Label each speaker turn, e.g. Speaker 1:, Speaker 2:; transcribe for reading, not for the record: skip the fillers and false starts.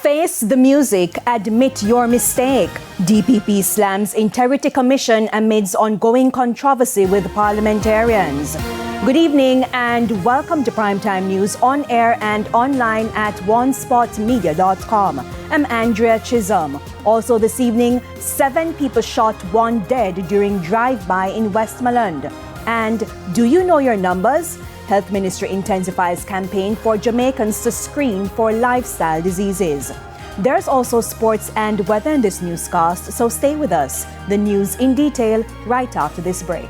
Speaker 1: Face the music, admit your mistake. DPP slams Integrity Commission amidst ongoing controversy with parliamentarians. Good evening and welcome to Primetime News on air and online at onespotmedia.com. I'm Andrea Chisholm. Also this evening, 7 people shot, 1 dead during drive-by in Westmoreland. And do you know your numbers? Health Ministry intensifies campaign for Jamaicans to screen for lifestyle diseases. There's also sports and weather in this newscast, so stay with us. The news in detail right after this break.